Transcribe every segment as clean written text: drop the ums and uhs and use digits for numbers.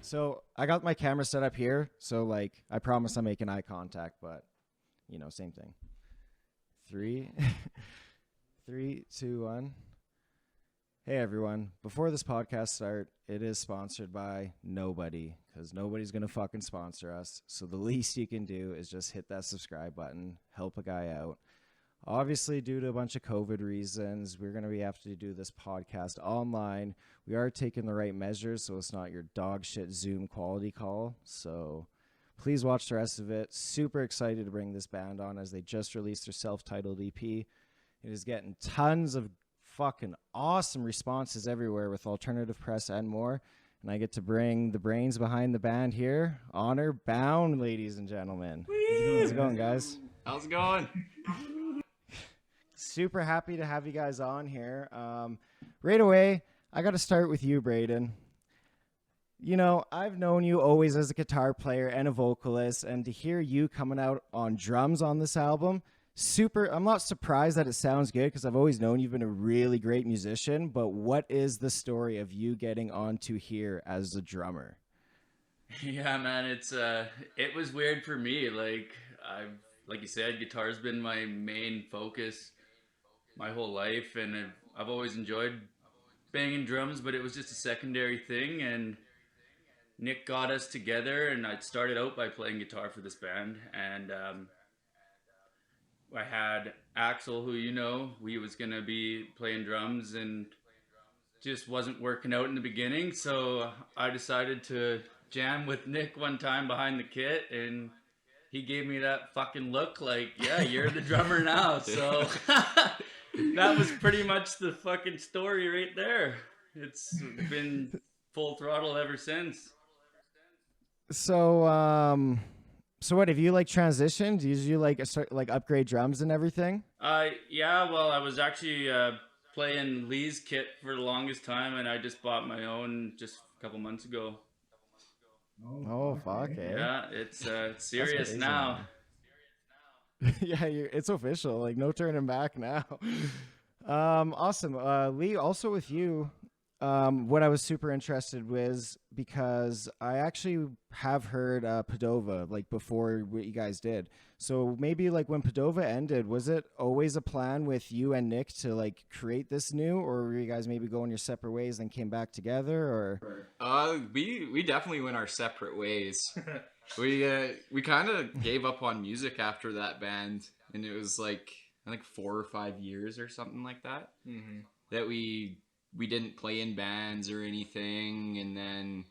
So I got my camera set up here. So like, I promise I'm making eye contact, but same thing. Three, three, two, one. Hey everyone. Before this podcast start, it is sponsored by nobody because nobody's going to fucking sponsor us. So the least you can do is just hit that subscribe button, help a guy out. Obviously, due to a bunch of COVID reasons, we're going to have to do this podcast online. We are taking the right measures, so it's not your dog shit Zoom quality call. So please watch the rest of it. Super excited to bring this band on as they just released their self-titled EP. It is getting tons of fucking awesome responses everywhere with alternative press and more. And I get to bring the brains behind the band here. Honor bound, ladies and gentlemen. Whee! How's it going, guys? How's it going? Super happy to have you guys on here. Right away, I got to start with you, Braden. I've known you always as a guitar player and a vocalist, and to hear you coming out on drums on this album, I'm not surprised that it sounds good because I've always known you've been a really great musician, but what is the story of you getting onto here as a drummer? Yeah, man, it was weird for me. Like you said, guitar's been my main focus my whole life, and I've always enjoyed banging drums, but it was just a secondary thing. And Nick got us together, and I started out by playing guitar for this band, and I had Axel, who we was gonna be playing drums, and just wasn't working out in the beginning, so I decided to jam with Nick one time behind the kit, and he gave me that fucking look like, yeah, you're the drummer now. So that was pretty much the fucking story right there. It's been full throttle ever since. So, so what have you transitioned? Did you upgrade drums and everything? Yeah, well, I was actually playing Lee's kit for the longest time, and I just bought my own just a couple months ago. Oh, fuck, eh? Yeah, it's serious now. Yeah, it's official. No turning back now. Awesome. Lee, also with you, what I was super interested was because I actually have heard Padova before what you guys did. So maybe when Padova ended, was it always a plan with you and Nick to create this new, or were you guys maybe going your separate ways and came back together, or? We definitely went our separate ways. We kind of gave up on music after that band, and it was I think 4 or 5 years or something like that. Mm-hmm. That we didn't play in bands or anything, and then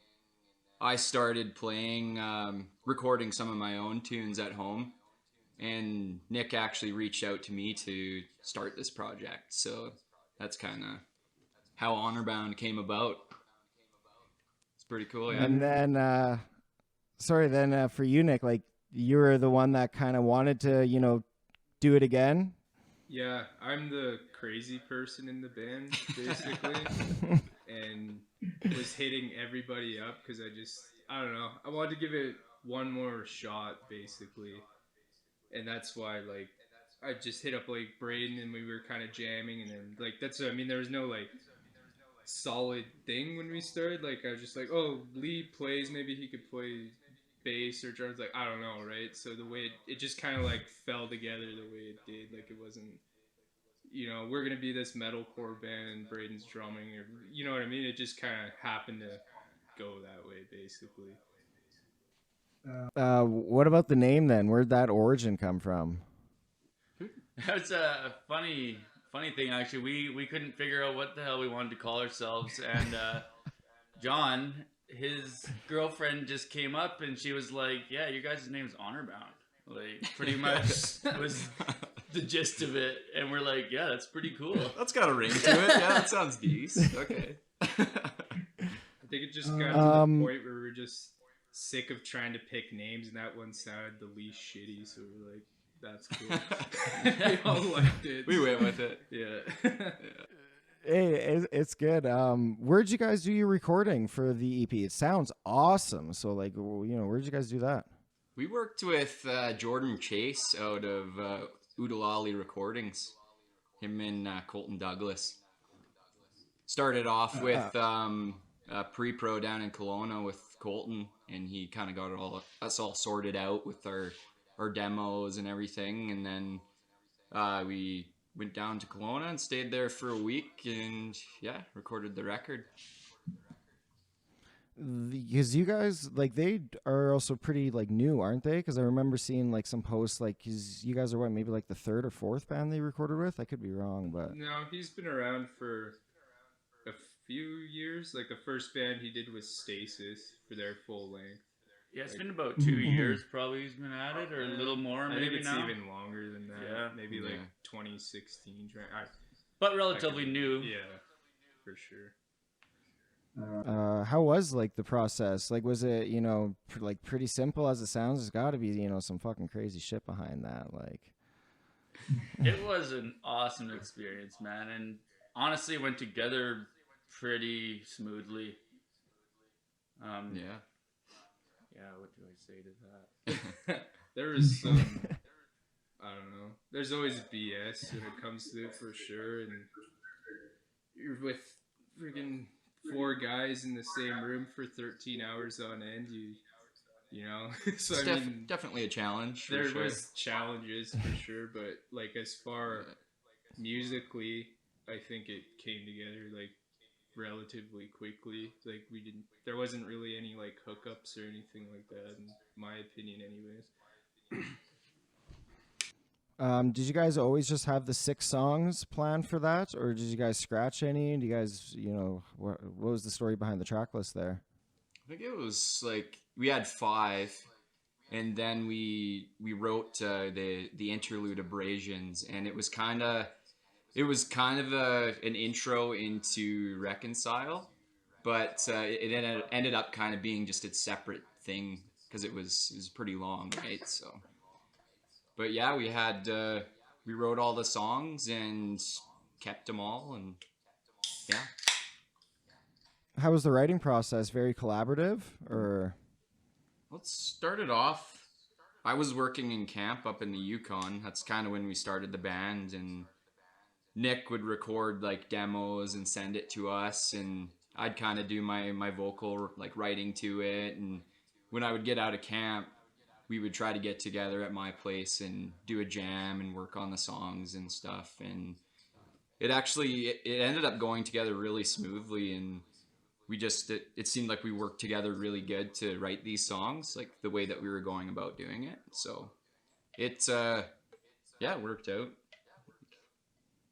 I started playing, recording some of my own tunes at home, and Nick actually reached out to me to start this project. So that's kind of how Honorbound came about. It's pretty cool, yeah. And then, for you, Nick, you were the one that kind of wanted to, do it again. Yeah, I'm the crazy person in the band, basically, and was hitting everybody up because I don't know, I wanted to give it one more shot, basically, and that's why, I just hit up, Braden, and we were kind of jamming, and then, there was no, solid thing when we started. I was just oh, Lee plays, maybe he could play bass or drums, I don't know, right? So the way it just kind of fell together the way it did. It wasn't, we're gonna be this metalcore band and Braden's drumming, or you know what I mean? It just kind of happened to go that way, basically. What about the name then? Where'd that origin come from? That's a funny thing, actually. We couldn't figure out what the hell we wanted to call ourselves, and John, his girlfriend, just came up and she was like, yeah, your guys' name's Honorbound. Pretty much was the gist of it. And we're like, yeah, that's pretty cool. That's got a ring to it. Yeah, that sounds decent. Okay. I think it just got to the point where we were just sick of trying to pick names, and that one sounded the least shitty, so we're like, that's cool. We all liked it. We went with it. Yeah. Hey, it's good. Where'd you guys do your recording for the EP? It sounds awesome. So, where'd you guys do that? We worked with Jordan Chase out of Oodalali Recordings. Him and Colton Douglas. Started off with pre-pro down in Kelowna with Colton, and he kind of got us all sorted out with our demos and everything, and then we went down to Kelowna and stayed there for a week, and yeah, recorded the record. Because you guys, like, they are also pretty, like, new, aren't they? Because I remember seeing, like, some posts, like, 'cause you guys are, what, maybe, like, the third or fourth band they recorded with? I could be wrong, but... No, he's been around for a few years. Like the first band he did was Stasis for their full length. Yeah, it's been about 2 years probably he's been at it, or a little more I maybe think it's now. even longer than that. Yeah. Maybe like 2016. But relatively new. Yeah, for sure. How was, like, the process? Like, was it, you know, like, pretty simple as it sounds? There's got to be, you know, some fucking crazy shit behind that, like... It was an awesome experience, man, and honestly went together pretty smoothly. Yeah. Yeah, what do I say to that? There was some, I don't know. There's always BS when it comes to it for sure, and you're with freaking 4 guys in the same room for 13 hours on end. You know, so It's I mean, definitely a challenge. there For was challenges for sure, but like as far musically, I think it came together like relatively quickly. Like there wasn't really any like hookups or anything like that, in my opinion, anyways. Did you guys always just have the 6 songs planned for that, or did you guys scratch any? Do you guys, you know, what was the story behind the track list there? I think it was like we had 5, and then we wrote the interlude Abrasions, and it was kind of an intro into Reconcile, but it ended up kind of being just its separate thing because it was pretty long, right? So, but yeah, we wrote all the songs and kept them all, and yeah. How was the writing process? Very collaborative, or? Let's start it off. I was working in camp up in the Yukon. That's kind of when we started the band, and Nick would record like demos and send it to us, and I'd kind of do my vocal like writing to it. And when I would get out of camp, we would try to get together at my place and do a jam and work on the songs and stuff. And it ended up going together really smoothly, and it seemed like we worked together really good to write these songs, like the way that we were going about doing it. So it worked out.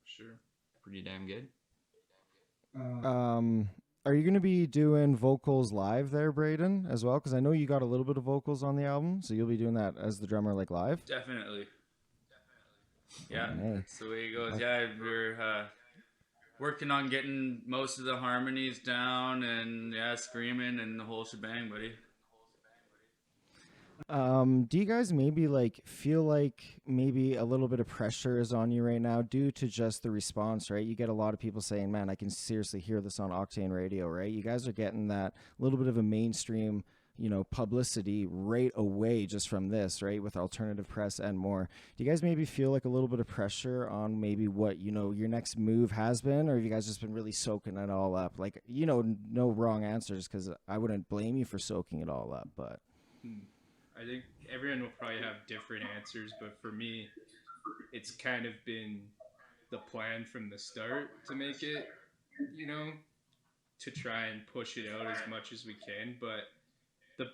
Sure. Pretty damn good. Are you going to be doing vocals live there, Braden, as well? Because I know you got a little bit of vocals on the album, so you'll be doing that as the drummer, like, live? Definitely. Yeah, Hey. that's the way it goes. Yeah, we're working on getting most of the harmonies down, and yeah, screaming and the whole shebang, buddy. Do you guys maybe like feel like maybe a little bit of pressure is on you right now due to just the response, right? You get a lot of people saying, man, I can seriously hear this on Octane Radio, right? You guys are getting that little bit of a mainstream, you know, publicity right away just from this, right? With alternative press and more. Do you guys maybe feel like a little bit of pressure on maybe what, you know, your next move has been, or have you guys just been really soaking it all up? Like, you know, no wrong answers, because I wouldn't blame you for soaking it all up, but... I think everyone will probably have different answers, but for me, it's kind of been the plan from the start to make it, you know, to try and push it out as much as we can, but the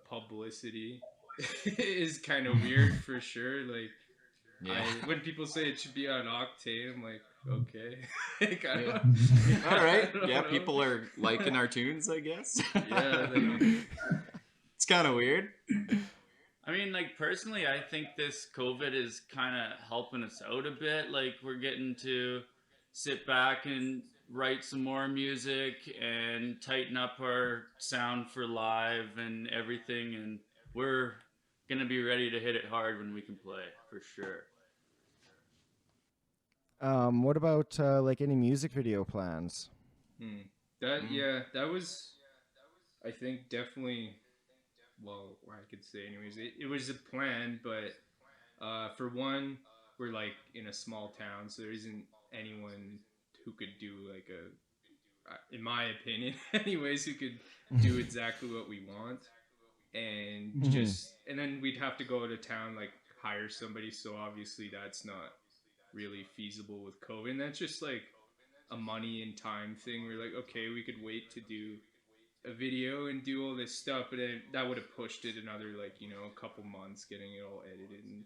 publicity is kind of weird for sure. Like, Yeah. when people say it should be on Octane, I'm like, okay. Like, I Yeah. don't- All right. I don't Yeah, know. people are liking our tunes, I guess. Yeah, like, It's kind of weird. I mean, like, personally, I think this COVID is kind of helping us out a bit. Like, we're getting to sit back and write some more music and tighten up our sound for live and everything. And we're going to be ready to hit it hard when we can play, for sure. What about like any music video plans? That was, I think, definitely, well, I could say anyways, it was a plan, but for one, we're like in a small town, so there isn't anyone who could do like in my opinion, anyways, who could do exactly what we want, and and then we'd have to go to town, like hire somebody. So obviously that's not really feasible with COVID. And that's just like a money and time thing. We're like, okay, we could wait to do a video and do all this stuff, but then that would have pushed it another, like, a couple months getting it all edited. And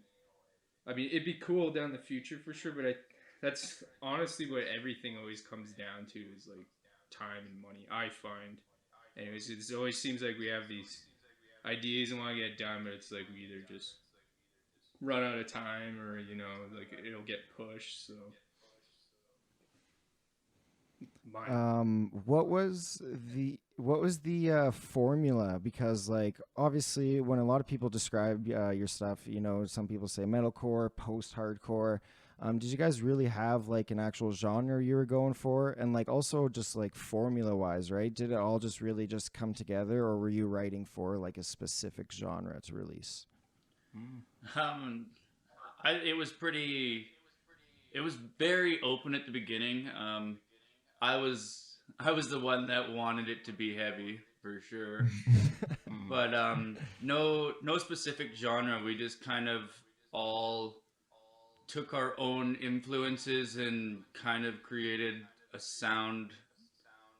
I mean, it'd be cool down the future for sure, but that's honestly what everything always comes down to, is like time and money, I find. Anyways, it always seems like we have these ideas and want to get done, but it's like we either just run out of time, or like it'll get pushed. So what was the formula? Because like obviously when a lot of people describe your stuff, some people say metalcore, post-hardcore. Did you guys really have like an actual genre you were going for? And like also just like formula wise, right? Did it all just really just come together, or were you writing for like a specific genre to release? It was very open at the beginning. I was the one that wanted it to be heavy for sure, but no specific genre. We just kind of all took our own influences and kind of created a sound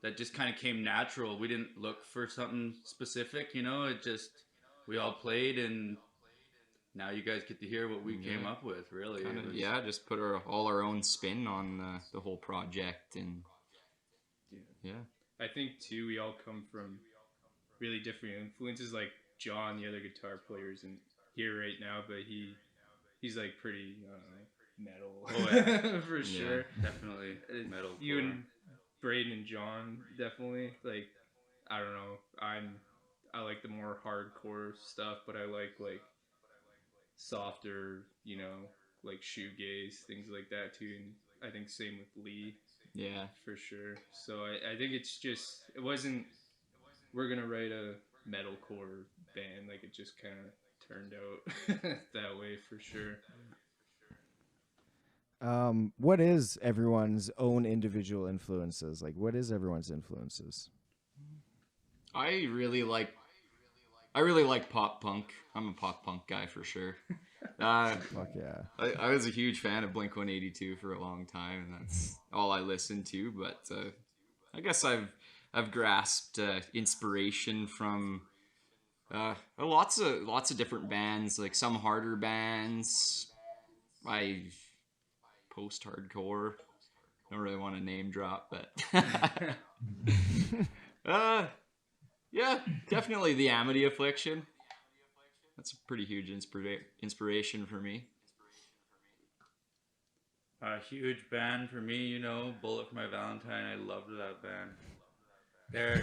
that just kind of came natural. We didn't look for something specific, it just, we all played, and now you guys get to hear what we came up with, really. Just put all our own spin on the whole project. And I think too, we all come from really different influences. Like John, the other guitar player, isn't here right now, but he's like pretty metal. Oh, yeah. For sure. Definitely metal. You and Braden and John, definitely. Like, I don't know, I like the more hardcore stuff, but I like softer, like shoegaze, things like that too. And I think same with Lee. Yeah, for sure. So I think it wasn't, we're gonna write a metalcore band. Like, it just kind of turned out that way, for sure. What is everyone's own individual influences? Like, what is everyone's influences? I really like pop punk. I'm a pop punk guy for sure. Fuck yeah. I was a huge fan of Blink-182 for a long time, and that's all I listened to. But I guess I've grasped inspiration from lots of different bands, like some harder bands. Post-hardcore. I don't really want to name drop, but yeah, definitely the Amity Affliction. That's a pretty huge inspiration for me. A huge band for me, Bullet for My Valentine. I loved that band.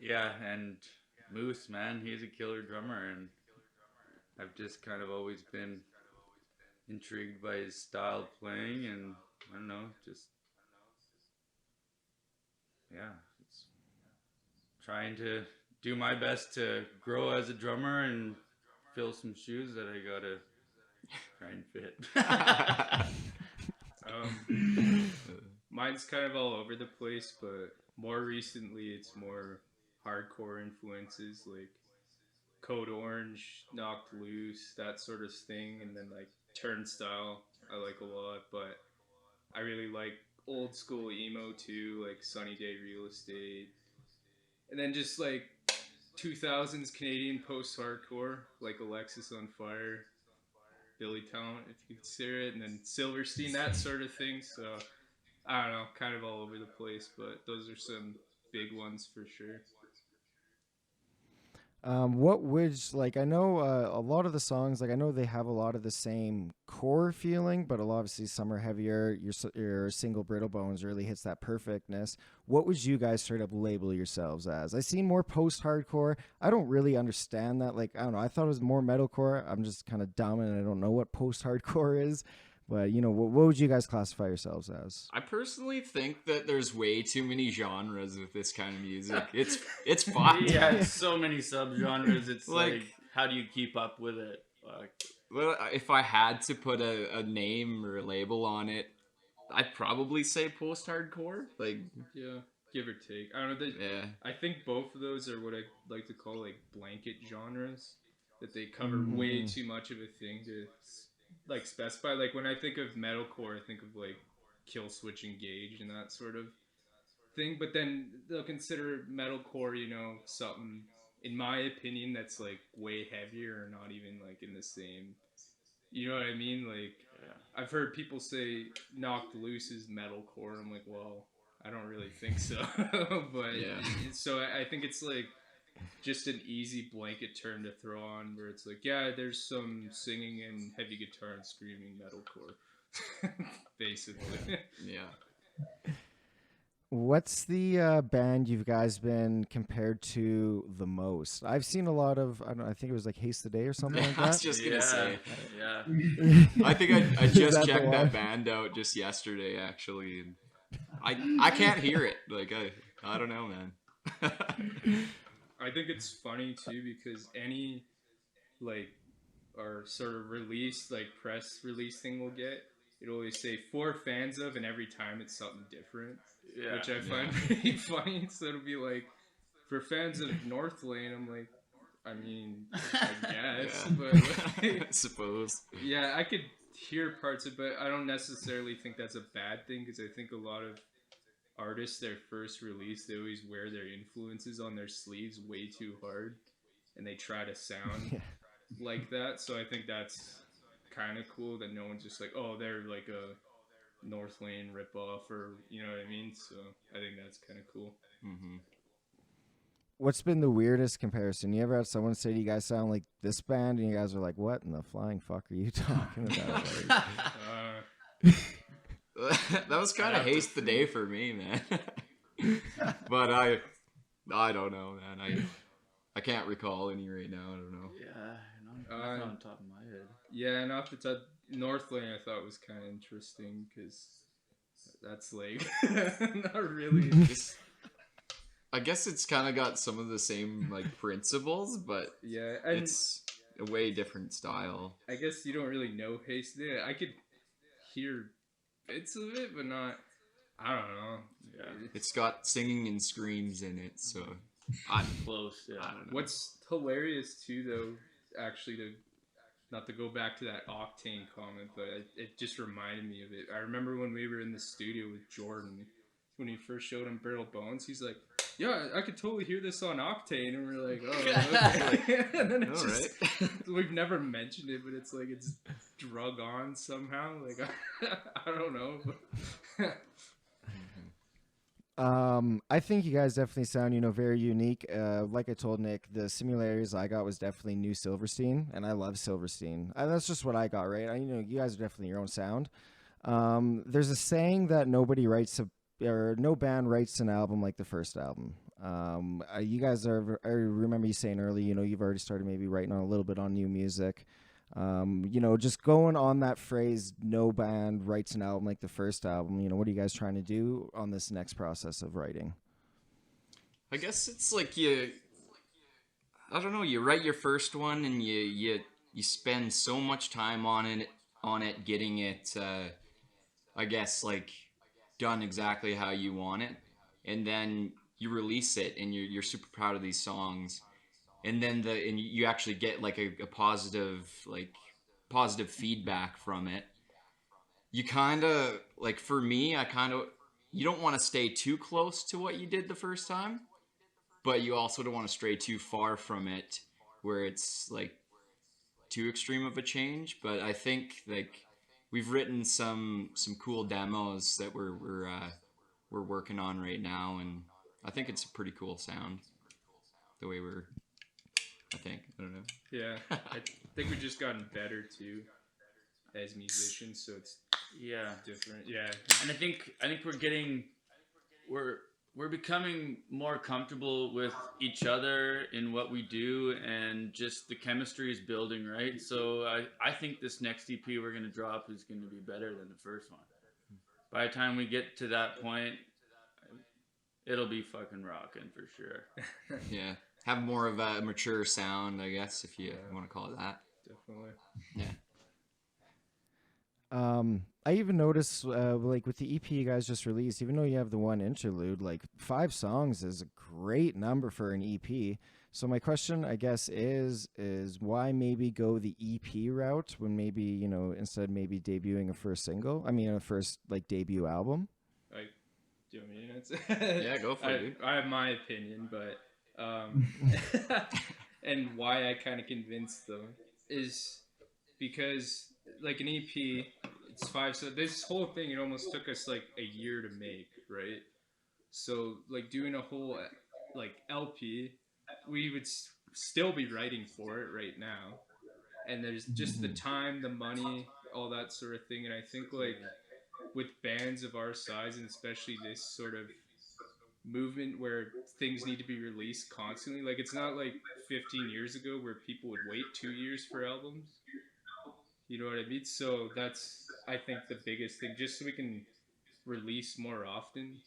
Yeah, and Moose, man, he's a killer drummer, and I've just kind of always been intrigued by his style of playing, and I don't know, just it's trying to do my best to grow as a drummer and fill some shoes that I gotta try and fit. Mine's kind of all over the place, but more recently it's more hardcore influences, like Code Orange, Knocked Loose, that sort of thing, and then like Turnstile I like a lot, but I really like old school emo too, like Sunny Day Real Estate, and then just like 2000s Canadian post-hardcore, like Alexis on Fire, Billy Talent, if you consider it, and then Silverstein, that sort of thing. So I don't know, kind of all over the place, but those are some big ones for sure. What would, like, I know a lot of the songs, like I know they have a lot of the same core feeling, but obviously some are heavier. Your single Brittle Bones really hits that perfectness. What would you guys straight up label yourselves as? I see more post-hardcore. I don't really understand that. Like, I don't know. I thought it was more metalcore. I'm just kind of dumb and I don't know what post-hardcore is. But, what would you guys classify yourselves as? I personally think that there's way too many genres with this kind of music. It's fun. Yeah, it's so many subgenres. It's like, how do you keep up with it? Well, if I had to put a name or a label on it, I'd probably say post-hardcore. Like, Yeah, give or take. I don't know. yeah. I think both of those are what I like to call like blanket genres, that they cover way too much of a thing to like specify. Like when I think of metalcore, I think of like Kill Switch Engage and that sort of thing. But then they'll consider metalcore, you know, something in my opinion that's like way heavier or not even like in the same. You know what I mean? Like, I've heard people say Knocked Loose is metalcore. I'm like, well, I don't really think so. But Yeah. so I think it's like just an easy blanket term to throw on where it's like, yeah, there's some singing and heavy guitar and screaming metalcore, basically. Yeah. What's the band you guys been compared to the most? I've seen a lot of, I don't know, I think it was like Haste the Day or something like I was that. just gonna say. Yeah. I think I Is just that the checked one? that band out just yesterday, actually. And I can't hear it. Like I don't know, man. I think it's funny too because any like or sort of release like press release thing we'll get, it'll always say for fans of, and every time it's something different, Yeah. which I find pretty funny. So it'll be like for fans of North Lane, I'm like, I mean, I guess, Yeah. but like, I suppose. yeah, I could hear parts of it, but I don't necessarily think that's a bad thing because I think a lot of artists, their first release, they always wear their influences on their sleeves way too hard, and they try to sound Yeah. like that. So I think that's kind of cool that no one's just like, oh, they're like a North Lane ripoff, or you know what I mean. So I think that's kind of cool. Mm-hmm. What's been the weirdest comparison? You ever had someone say, "Do you guys sound like this band?" And you guys are like, "What in the flying fuck are you talking about?" Like, That was kind of Haste the Day for me, man. But I don't know, man. I can't recall any right now. I don't know. Yeah, not on top of my head. Yeah, and off the top, North Lane I thought was kind of interesting because that's like not really. I guess it's kind of got some of the same like principles, but Yeah, and it's a way different style. I guess you don't really know Haste. Yeah, I could hear bits of it, but not. I don't know. Yeah. It's got singing and screams in it, so Close. Yeah. I don't know. What's hilarious too, though, actually, to not to go back to that Octane comment, but it just reminded me of it. I remember when we were in the studio with Jordan when he first showed him Brittle Bones. He's like, "Yeah, I could totally hear this on Octane," and we're like, "Oh, okay." And then it's All just we've never mentioned it, but it's like it's drug on somehow. Like I don't know. But I think you guys definitely sound, very unique. Like I told Nick, the similarities I got was definitely New Silverstein, and I love Silverstein. That's just what I got, right? You guys are definitely your own sound. There's a saying that no band writes an album like the first album. You guys are, I remember you saying earlier, you've already started maybe writing on a little bit on new music. Just going on that phrase, no band writes an album like the first album, what are you guys trying to do on this next process of writing? I guess it's like you write your first one and you spend so much time on it getting it I guess like done exactly how you want it, and then you release it and you're super proud of these songs, and then you actually get like a positive feedback from it. You kind of like, for me, you don't want to stay too close to what you did the first time, but you also don't want to stray too far from it where it's like too extreme of a change. But I think like we've written some cool demos that we're working on right now, and I think it's a pretty cool sound the way I don't know. yeah, I think we've just gotten better too as musicians, so it's different. Yeah, And I think we're becoming more comfortable with each other in what we do, and just the chemistry is building, right? So I think this next EP we're going to drop is going to be better than the first one. By the time we get to that point, it'll be fucking rocking for sure. Yeah, have more of a mature sound, I guess, if you want to call it that. definitely. Yeah. I even noticed, like with the EP you guys just released, even though you have the one interlude, like 5 songs is a great number for an EP. So my question, I guess, is why maybe go the EP route when maybe instead maybe debuting a first single? I mean, a first like debut album. Like, do you want me to answer? Yeah, go for it, dude. I have my opinion, but and why I kind of convinced them is because like an EP, it's 5. So this whole thing, it almost took us like a year to make, right? So like doing a whole like LP, we would still be writing for it right now, and there's just the time, the money, all that sort of thing. And I think like with bands of our size, and especially this sort of movement where things need to be released constantly, like it's not like 15 years ago where people would wait 2 years for albums. You know what I mean? So that's, I think, the biggest thing, just so we can release more often.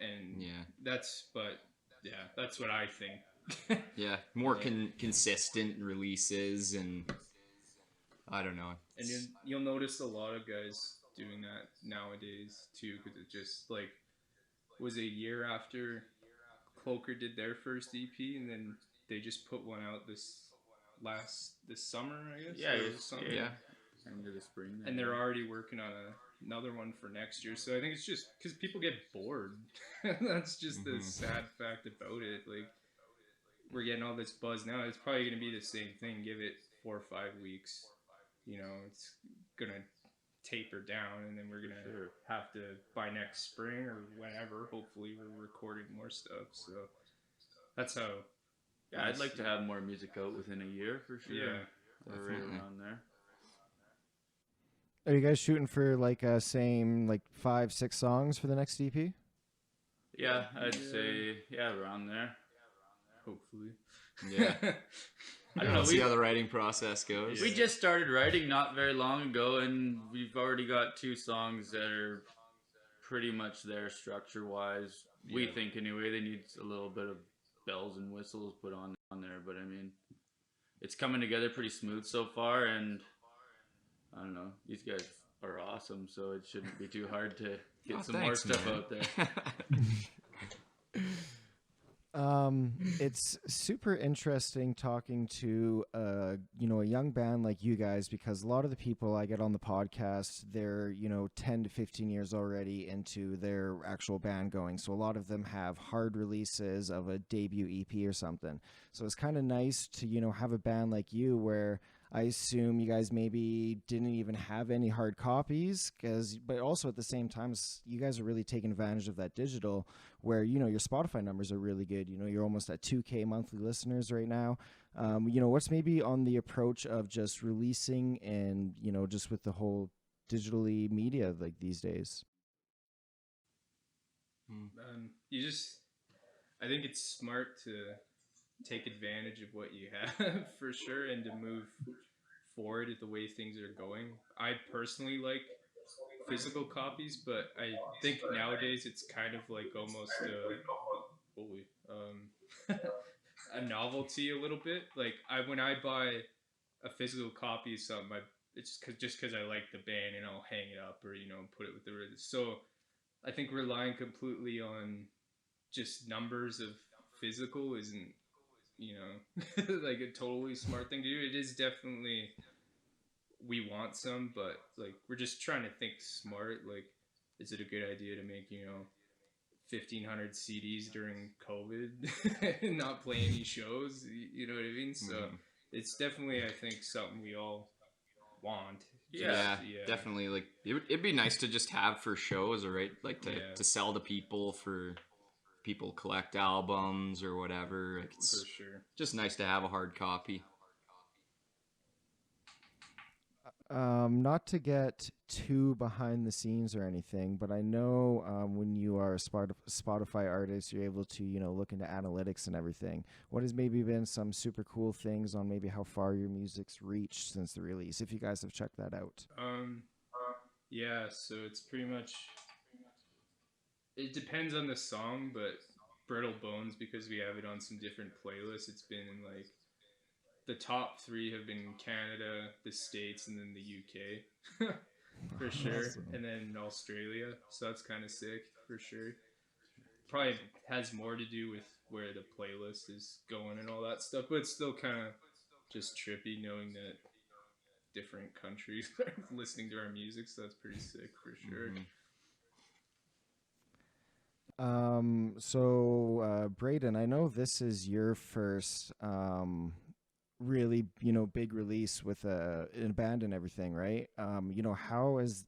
And Yeah. but yeah, that's what I think. Yeah, more consistent releases, and I don't know. And you'll notice a lot of guys doing that nowadays too, because it just like was a year after Cloaker did their first EP, and then they just put one out this summer, I guess. Yeah, Or it was summer. Yeah. End of the spring. And they're already working on another one for next year. So I think it's just because people get bored. That's just the sad fact about it. Like, we're getting all this buzz now. It's probably going to be the same thing. Give it 4 or 5 weeks. It's going to taper down, and then we're going to have to, by next spring or whenever, hopefully we're recording more stuff. So that's how. Yeah, I'd like to have more music out within a year for sure. Yeah, or right around there. Are you guys shooting for like same like 5-6 songs for the next EP? Yeah, I'd say around there. hopefully. Yeah. I don't know. See how the writing process goes. We just started writing not very long ago, and we've already got 2 songs that are pretty much there structure-wise. We think anyway. They need a little bit of bells and whistles put on there, but I mean, it's coming together pretty smooth so far, and I don't know. These guys are awesome, so it shouldn't be too hard to get some more stuff out there. It's super interesting talking to a young band like you guys, because a lot of the people I get on the podcast, they're 10 to 15 years already into their actual band going, so a lot of them have hard releases of a debut EP or something. So it's kind of nice to have a band like you where I assume you guys maybe didn't even have any hard copies, but also at the same time, you guys are really taking advantage of that digital, where your Spotify numbers are really good. You're almost at 2K monthly listeners right now. What's maybe on the approach of just releasing and just with the whole digitally media like these days? I think it's smart to take advantage of what you have for sure, and to move forward at the way things are going. I personally like physical copies, but I think nowadays it's kind of like almost a novelty a little bit. Like when I buy a physical copy of something, it's just because I like the band, and I'll hang it up or put it with the rhythm. So I think relying completely on just numbers of physical isn't like a totally smart thing to do. It is definitely, we want some, but like we're just trying to think smart. Like, is it a good idea to make 1,500 CDs during COVID and not play any shows? You know what I mean? So it's definitely, I think, something we all want. Yeah, definitely. Like it'd be nice to just have for shows, or right, like to sell to people for people collect albums or whatever. Like, it's for sure just nice to have a hard copy. Not to get too behind the scenes or anything, but I know when you are a Spotify artist, you're able to look into analytics and everything. What has maybe been some super cool things on maybe how far your music's reached since the release, if you guys have checked that out? Yeah, so it's pretty much, it depends on the song, but Brittle Bones, because we have it on some different playlists, it's been in like the top 3 have been Canada, the States, and then the UK. for sure. Awesome. And then Australia, so that's kind of sick for sure. Probably has more to do with where the playlist is going and all that stuff, but it's still kind of just trippy knowing that different countries are listening to our music, so that's pretty sick for sure. Braden, I know this is your first really, big release with a band and everything, right? How has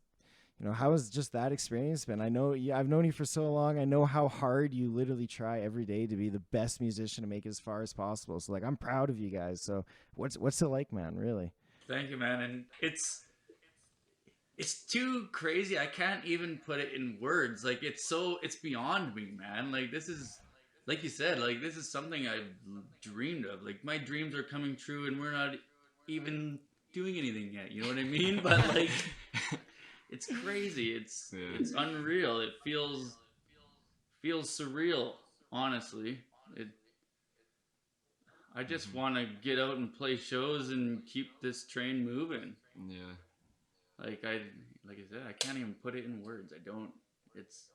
just that experience been? I know, yeah, I've known you for so long. I know how hard you literally try every day to be the best musician to make it as far as possible. So like, I'm proud of you guys. So what's it like, man? Really? Thank you, man. And it's too crazy. I can't even put it in words. Like it's beyond me, man. Like this is like you said, like this is something I've dreamed of. Like my dreams are coming true and we're not even doing anything yet. You know what I mean? But like it's crazy. It's unreal. It feels surreal, honestly. I just want to get out and play shows and keep this train moving. Yeah. Like I said, I can't even put it in words. I don't. It's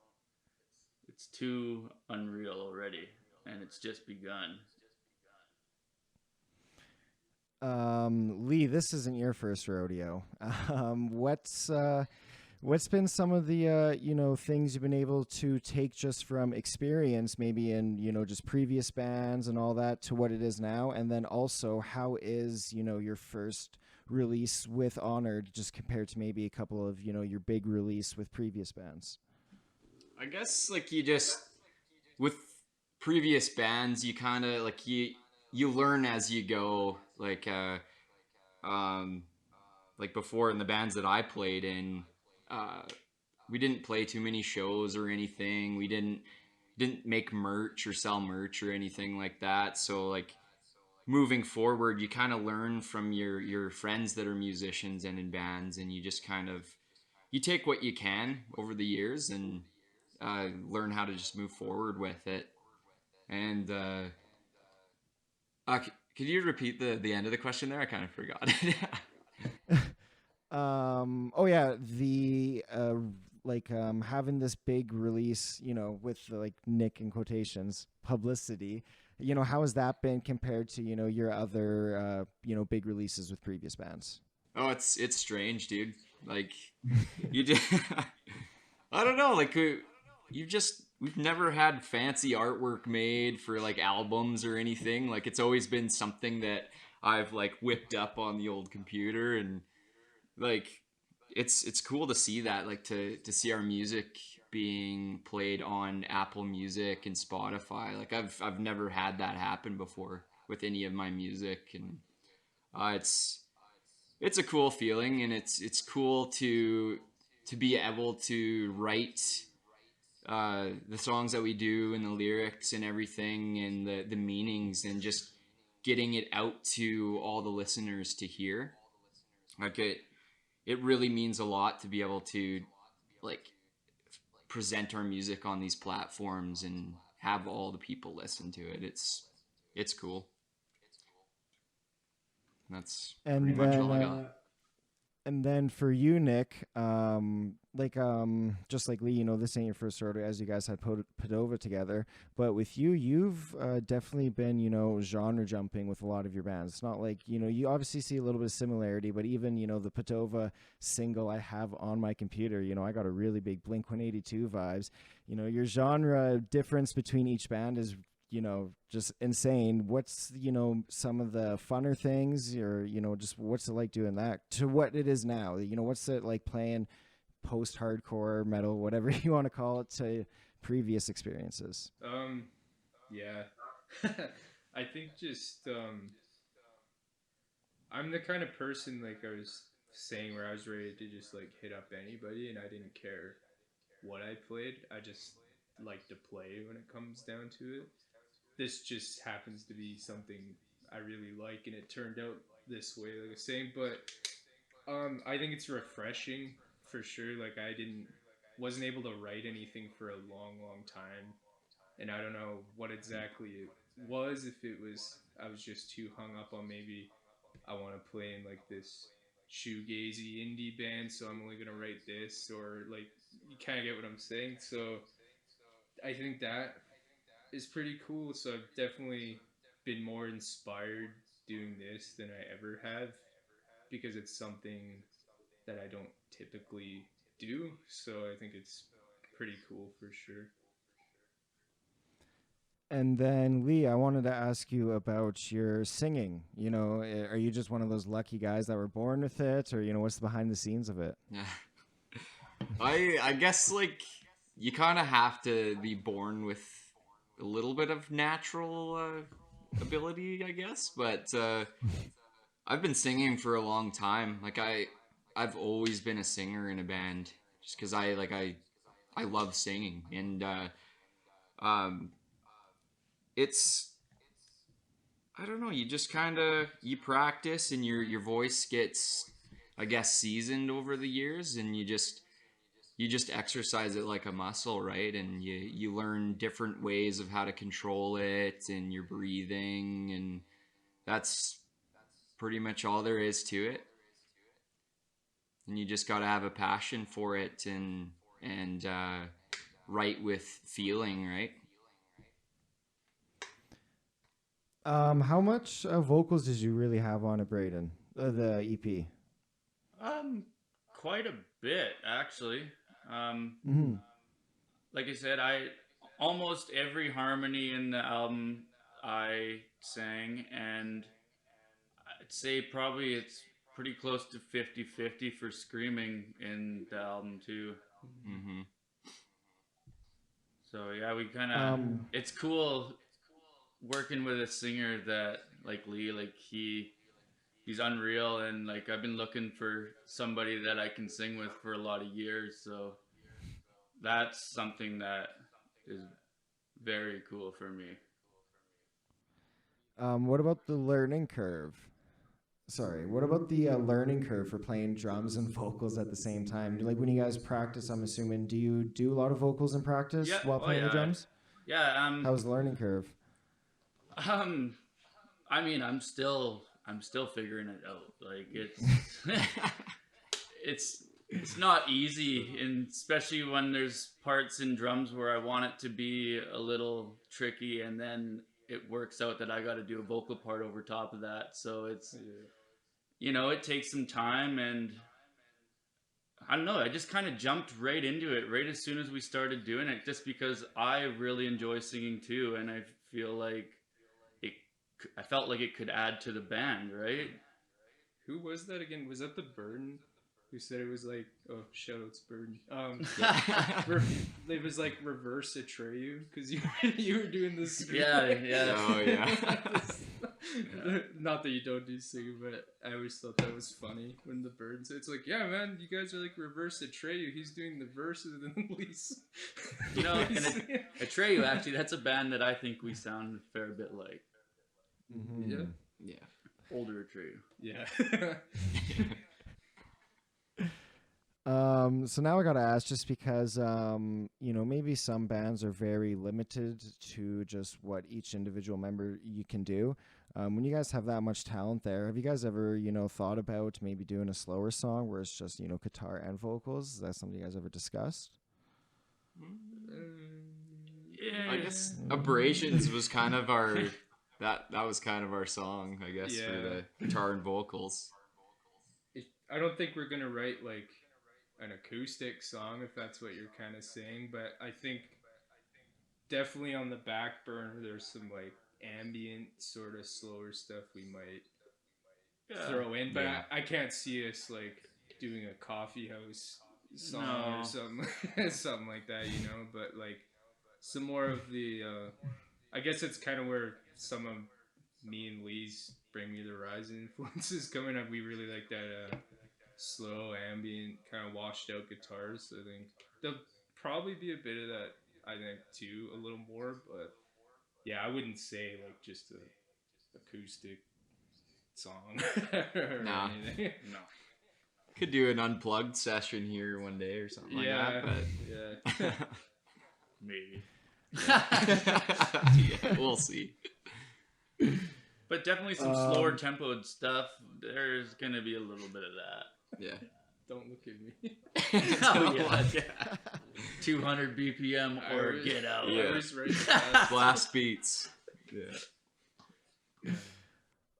too unreal already, and it's just begun. Lee, this isn't your first rodeo. What's been some of the things you've been able to take just from experience, maybe in just previous bands and all that, to what it is now, and then also how is your first release with Honour just compared to maybe a couple of your big release with previous bands? I guess like you just with previous bands, you kind of like you learn as you go. Um, like before in the bands that I played in, we didn't play too many shows or anything. We didn't make merch or sell merch or anything like that. So like moving forward, you kind of learn from your friends that are musicians and in bands, and you just kind of you take what you can over the years and learn how to just move forward with it. And could you repeat the end of the question there? I kind of forgot it. Oh yeah, the having this big release, with like Nick in quotations, publicity. How has that been compared to your other big releases with previous bands? Oh, it's strange, dude. Like you just I don't know, like we've never had fancy artwork made for like albums or anything. Like it's always been something that I've like whipped up on the old computer, and like it's cool to see that, like to see our music being played on Apple Music and Spotify. Like I've never had that happen before with any of my music, and it's a cool feeling, and it's cool to be able to write the songs that we do and the lyrics and everything and the meanings, and just getting it out to all the listeners to hear. Like it really means a lot to be able to like present our music on these platforms and have all the people listen to it. It's cool. That's And pretty much then all I got. And then for you, Nick, just like Lee, this ain't your first rodeo, as you guys had Padova together. But with you, you've definitely been, genre jumping with a lot of your bands. It's not like, you obviously see a little bit of similarity, but even, the Padova single I have on my computer, I got a really big Blink-182 vibes. Your genre difference between each band is just insane. What's, some of the funner things, or, just what's it like doing that to what it is now? What's it like playing post-hardcore metal, whatever you want to call it, to previous experiences? Yeah. I think just I'm the kind of person, like I was saying, where I was ready to just like hit up anybody, and I didn't care what I played. I just like to play when it comes down to it. This just happens to be something I really like, and it turned out this way, like I was saying. But I think it's refreshing for sure. Like wasn't able to write anything for a long time, and I don't know what exactly it was. If it was I was just too hung up on maybe I want to play in like this shoegazy indie band, so I'm only gonna write this, or like you kind of get what I'm saying. So I think that is pretty cool. So I've definitely been more inspired doing this than I ever have, because it's something that I don't typically do. So I think it's pretty cool for sure. And then Lee, I wanted to ask you about your singing. Are you just one of those lucky guys that were born with it, or what's the behind the scenes of it? Yeah. I guess like you kind of have to be born with a little bit of natural ability, I guess. But I've been singing for a long time. Like I've always been a singer in a band, just because I love singing, and it's, I don't know, you just kind of, you practice and your voice gets, I guess, seasoned over the years, and you just exercise it like a muscle, right? And you learn different ways of how to control it and your breathing, and that's pretty much all there is to it. And you just got to have a passion for it and write with feeling, right? How much vocals did you really have on it, Braden? The EP. Quite a bit actually. Mm-hmm. Like I said, almost every harmony in the album I sang, and I'd say probably it's pretty close to 50-50 for screaming in the album too. Mm-hmm. So yeah, we kind of it's cool working with a singer that like Lee, like he's unreal, and like I've been looking for somebody that I can sing with for a lot of years, so that's something that is very cool for me. What about the learning curve? Sorry, what about the learning curve for playing drums and vocals at the same time? Like when you guys practice, I'm assuming, do you do a lot of vocals in practice while playing the drums? Yeah. How's the learning curve? I mean, I'm still figuring it out. Like it's not easy, and especially when there's parts in drums where I want it to be a little tricky, and then it works out that I got to do a vocal part over top of that. So it's, it takes some time, and I don't know, I just kind of jumped right into it right as soon as we started doing it, just because I really enjoy singing too, and I feel like I felt like it could add to the band, right? Who was that again? Was that the Burden who said it was like, oh, shoutouts Burden. It was like reverse Atreyu, because you were doing this. Yeah. Oh yeah. Not that you don't do singing, but I always thought that was funny when the Burden said, it's like, yeah, man, you guys are like reverse Atreyu. He's doing the verses and then Lisa. And Atreyu, actually, that's a band that I think we sound a fair bit like. Mm-hmm. Yeah. Older Atreyu. Yeah. So now I gotta ask, just because maybe some bands are very limited to just what each individual member you can do. When you guys have that much talent there, have you guys ever thought about maybe doing a slower song where it's just guitar and vocals? Is that something you guys ever discussed? Yeah. I guess Abrasions was kind of our that was kind of our song, I guess, for the guitar and vocals. I don't think we're gonna write like an acoustic song, if that's what you're kind of saying, but I think definitely on the back burner there's some like ambient sort of slower stuff we might throw in, but I can't see us like doing a coffee house song or something like that, but like some more of the I guess it's kind of where some of me and Lee's Bring Me the Horizon influences coming up. We really like that slow, ambient, kind of washed out guitars. I think there'll probably be a bit of that, I think, too, a little more, but yeah, I wouldn't say like just a acoustic song or anything. No. Could do an unplugged session here one day or something like that, but yeah. Maybe. Yeah, we'll see. But definitely some slower tempoed stuff. There's gonna be a little bit of that. Yeah. Don't look at me. Oh, yeah. 200 BPM or get out. Yeah. I was right fast. Blast beats. Yeah.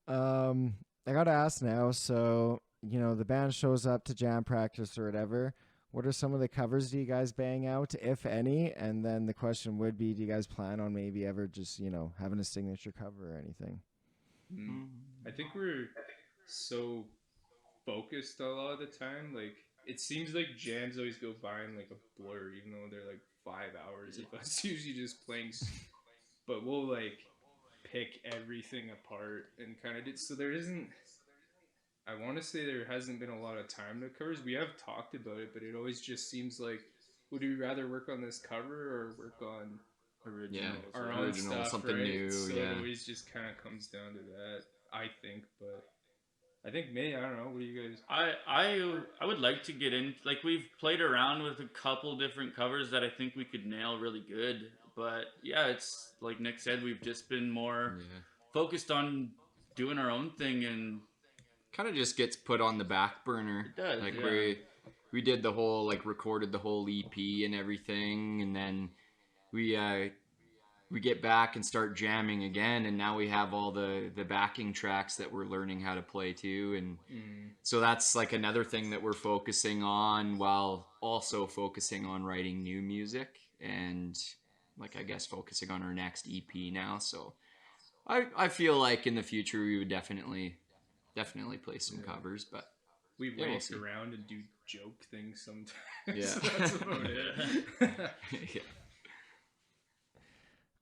I gotta ask now. So the band shows up to jam practice or whatever. What are some of the covers do you guys bang out, if any? And then the question would be, do you guys plan on maybe ever just having a signature cover or anything? I think we're so focused a lot of the time. Like, it seems like jams always go by in like a blur, even though they're like 5 hours of us usually just playing. But we'll like pick everything apart and kind of so there isn't. I want to say there hasn't been a lot of time to covers. We have talked about it, but it always just seems like, would we rather work on this cover or work on our own stuff, something right? new? So it always just kind of comes down to that, I think. But I think I don't know. What do you guys? I would like to get in. Like, we've played around with a couple different covers that I think we could nail really good. But yeah, it's like Nick said, we've just been more focused on doing our own thing, and kind of just gets put on the back burner. It does. Like we did the whole recorded the whole EP and everything, and then we get back and start jamming again, and now we have all the backing tracks that we're learning how to play too, and so that's like another thing that we're focusing on, while also focusing on writing new music, and like I guess focusing on our next EP now. So I feel like in the future we would definitely play some covers, but we we'll wait see. around and do joke things sometimes. Yeah. So that's about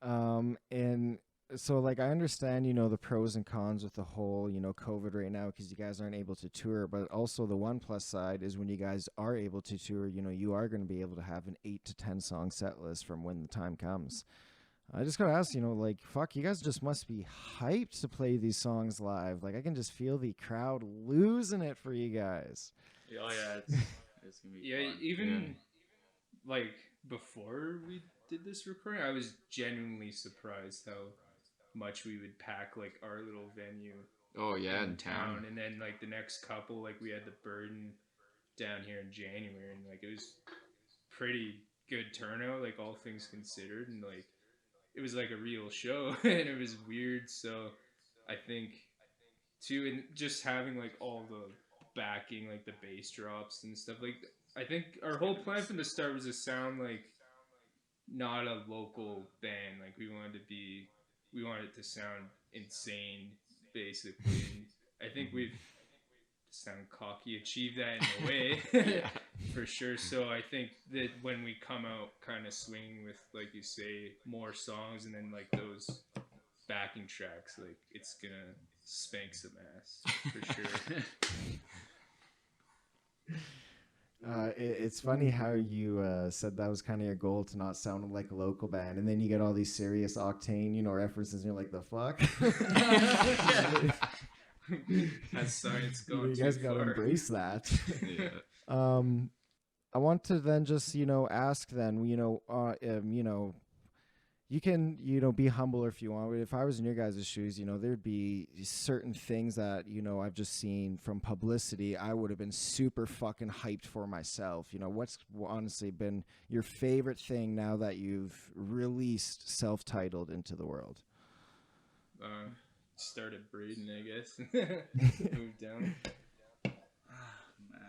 it. And so like I understand the pros and cons with the whole COVID right now, because you guys aren't able to tour, but also the one plus side is when you guys are able to tour, you are going to be able to have an 8 to 10 song set list from when the time comes. I just gotta ask, like, fuck, you guys just must be hyped to play these songs live. Like, I can just feel the crowd losing it for you guys. Oh yeah, it's gonna be fun. Even like before we did this recording, I was genuinely surprised how much we would pack like our little venue. Oh yeah, in town. And then like the next couple, like we had the Burden down here in January, and like it was pretty good turnout, like all things considered, and like it was like a real show and it was weird. So I think too, and just having like all the backing, like the bass drops and stuff, like I think our whole plan from the start was to sound like not a local band. Like we wanted it to sound insane, basically. And I think we've, sound cocky, achieved that in a way. For sure. So I think that when we come out kind of swinging with, like you say, more songs and then like those backing tracks, like it's gonna spank some ass for sure. It's funny how you said that was kind of your goal, to not sound like a local band, and then you get all these serious Octane references and you're like, the fuck. Has science gone you too guys gotta far? embrace that. Yeah. I want to then just ask then, you can be humble if you want. If I was in your guys' shoes, there'd be certain things that I've just seen from publicity I would have been super fucking hyped for myself. What's honestly been your favorite thing now that you've released self-titled into the world? Started breeding, I guess. Moved down. Man,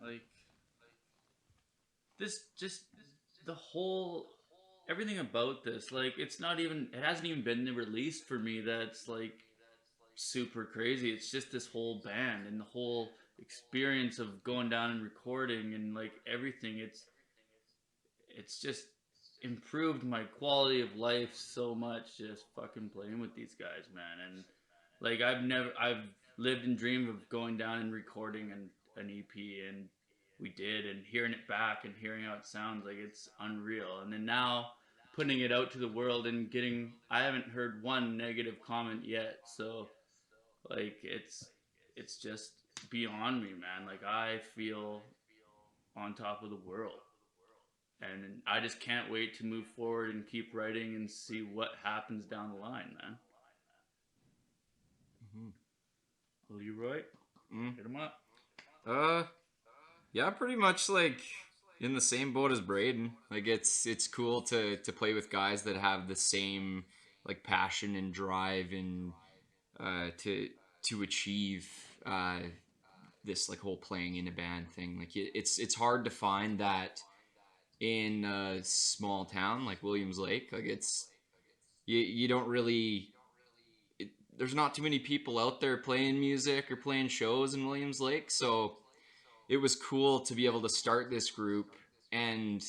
like this, just the whole, everything about this, like it hasn't even been released for me. That's like super crazy. It's just this whole band and the whole experience of going down and recording and like everything. It's just improved my quality of life so much, just fucking playing with these guys, man. And like I've lived and dreamed of going down and recording an EP, and we did, and hearing it back and hearing how it sounds, like it's unreal. And then now putting it out to the world and I haven't heard one negative comment yet. So like it's just beyond me, man. Like I feel on top of the world. And I just can't wait to move forward and keep writing and see what happens down the line, man. Leroy, hit him up. Yeah, pretty much like in the same boat as Braden. Like it's cool to play with guys that have the same like passion and drive and to achieve this like whole playing in a band thing. Like it's hard to find that in a small town like Williams Lake. Like it's you don't really there's not too many people out there playing music or playing shows in Williams Lake, so it was cool to be able to start this group and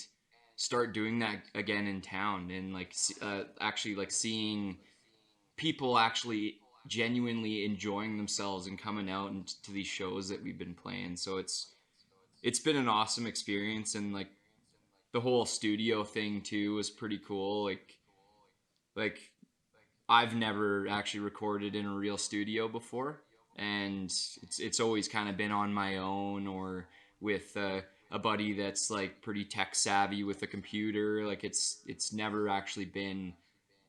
start doing that again in town and like actually like seeing people actually genuinely enjoying themselves and coming out and to these shows that we've been playing. So it's been an awesome experience, and like the whole studio thing too was pretty cool. Like I've never actually recorded in a real studio before, and it's always kind of been on my own or with a buddy that's like pretty tech savvy with a computer. Like it's never actually been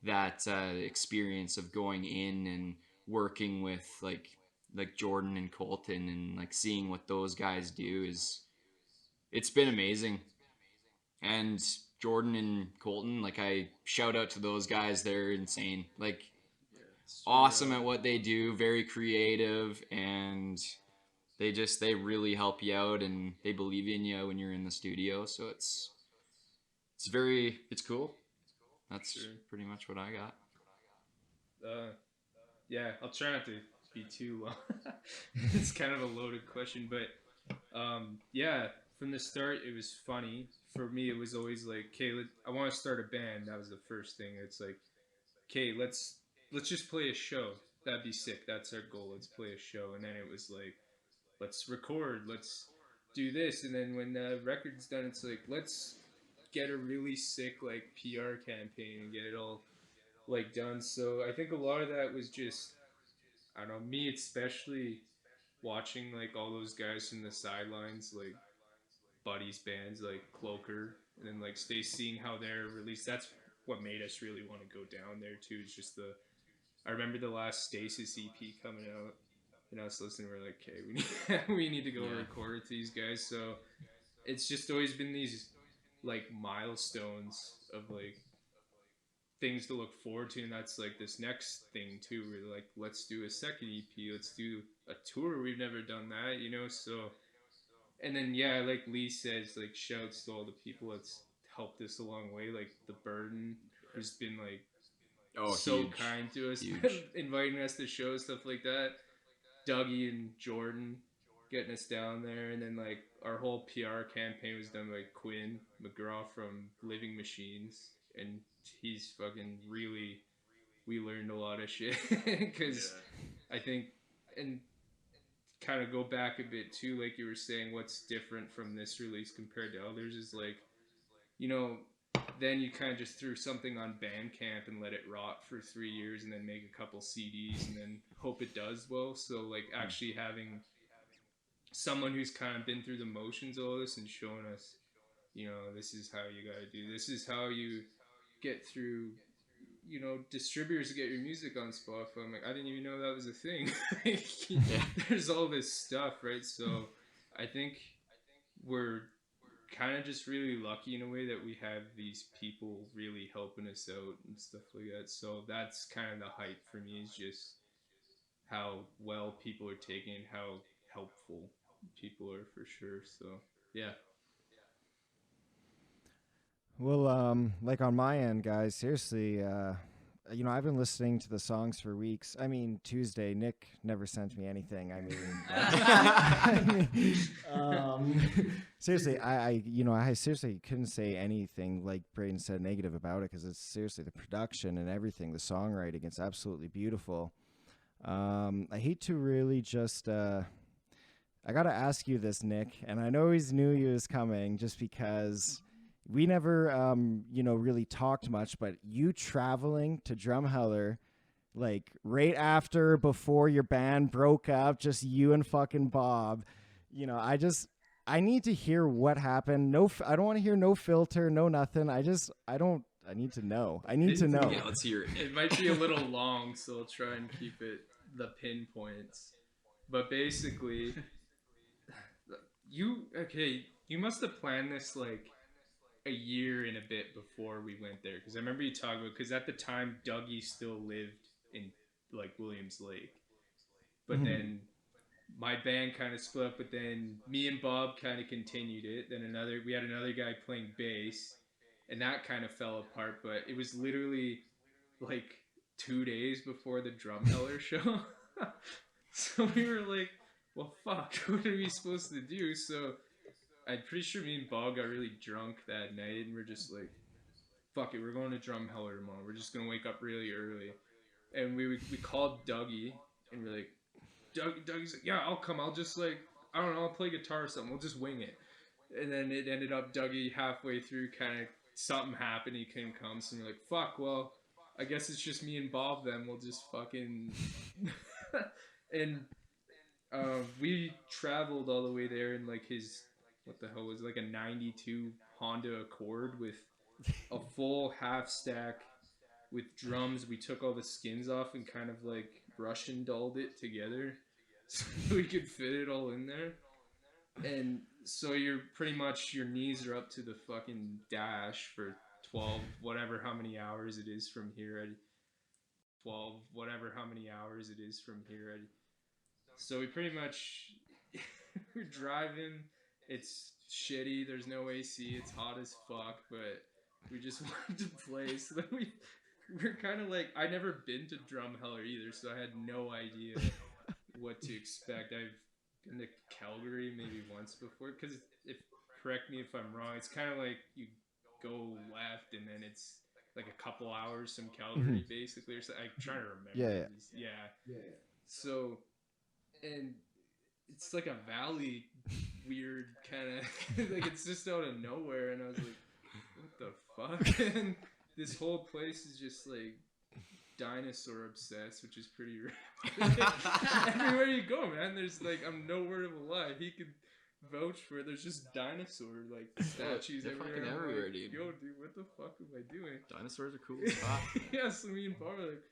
that experience of going in and working with like Jordan and Colton and like seeing what those guys do it's been amazing. And Jordan and Colton, like I shout out to those guys, they're insane. Like awesome at what they do, very creative, and they really help you out and they believe in you when you're in the studio. So it's cool. That's pretty much what I got. Yeah, I'll try not to be too long. It's kind of a loaded question, but yeah, from the start it was funny. For me, it was always like, okay, I want to start a band. That was the first thing. It's like, okay, let's just play a show. That'd be sick. That's our goal. Let's play a show. And then it was like, let's record. Let's do this. And then when the record's done, it's like, let's get a really sick like PR campaign and get it all like done. So I think a lot of that was just, I don't know, me especially watching like all those guys from the sidelines, like buddies bands like Cloaker, and then like seeing how they're released. That's what made us really want to go down there too. Is just I remember the last Stasis EP coming out, and us listening, we're like, okay, we need to go record with these guys. So it's just always been these like milestones of like things to look forward to, and that's like this next thing too. We're like, let's do a second EP, let's do a tour. We've never done that, you know. So, and then yeah, like Lee says, like shouts to all the people that's helped us along the way, like the Burden, who's been like so huge. kind to us, Huge. inviting us to shows, stuff like that. Dougie and Jordan getting us down there, and then like our whole PR campaign was done by Quinn McGraw from Living Machines, and he's fucking really, we learned a lot of shit because I think, and kind of go back a bit too, like you were saying, what's different from this release compared to others is like, you know, then you kind of just threw something on Bandcamp and let it rot for 3 years and then make a couple CDs and then hope it does well. So like actually having someone who's kind of been through the motions of all this and showing us, you know, this is how you got to do, this is how you get through, you know, distributors to get your music on Spotify. I'm like, I didn't even know that was a thing. There's all this stuff, right? So I think we're kind of just really lucky in a way that we have these people really helping us out and stuff like that. So that's kind of the hype for me, is just how well people are taking it, how helpful people are, for sure. So yeah. Well, like on my end, guys, seriously, you know, I've been listening to the songs for weeks. I mean, Tuesday, Nick never sent me anything. Seriously, I seriously couldn't say anything like Braden said negative about it, because it's seriously the production and everything, the songwriting, it's absolutely beautiful. I hate to really just, I got to ask you this, Nick, and I know he's knew you was coming just because we never, really talked much, but you traveling to Drumheller, like right after, before your band broke up, just you and fucking Bob, you know, I need to hear what happened. I don't want to hear no filter, no nothing. I need to know. Yeah, let's hear it. It might be a little long, so I'll try and keep it the pinpoints. But basically, you must have planned this like a year and a bit before we went there, because I remember you talking about, because at the time Dougie still lived in like Williams Lake, but then my band kind of split up, but then me and Bob kind of continued it. Then we had another guy playing bass, and that kind of fell apart. But it was literally like 2 days before the Drumheller show. So we were like, well, fuck, what are we supposed to do? So I'm pretty sure me and Bob got really drunk that night, and we're just like, fuck it, we're going to Drumheller tomorrow. We're just gonna wake up really early. And we called Dougie, and we're like, Dougie's like, yeah, I'll come. I'll just like, I don't know, I'll play guitar or something. We'll just wing it. And then it ended up Dougie halfway through, kind of something happened. He couldn't come. So we're like, fuck, well, I guess it's just me and Bob then. We'll just fucking. And we traveled all the way there in like his, what the hell was it, like a 92 Honda Accord with a full half stack with drums. We took all the skins off and kind of like Russian dolled it together so we could fit it all in there. And so you're pretty much, your knees are up to the fucking dash for 12 whatever how many hours it is from here. 12 whatever how many hours it is from here. So we pretty much we're driving. It's shitty. There's no AC. It's hot as fuck. But we just wanted to play. So then we're kind of like, I'd never been to Drumheller either, so I had no idea what to expect. I've been to Calgary maybe once before, because correct me if I'm wrong, it's kind of like you go left and then it's like a couple hours from Calgary basically, or something. I'm trying to remember. Yeah. So, and it's like a valley, weird kind of like, it's just out of nowhere, and I was like, what the fuck? And this whole place is just like dinosaur obsessed, which is pretty rare. Everywhere you go, man, there's like, I'm no word of a lie, he could vouch for it, there's just dinosaur like statues everywhere. Like, dude. yo, dude, what the fuck am I doing? Dinosaurs are cool. Yeah, so me and Bob are like,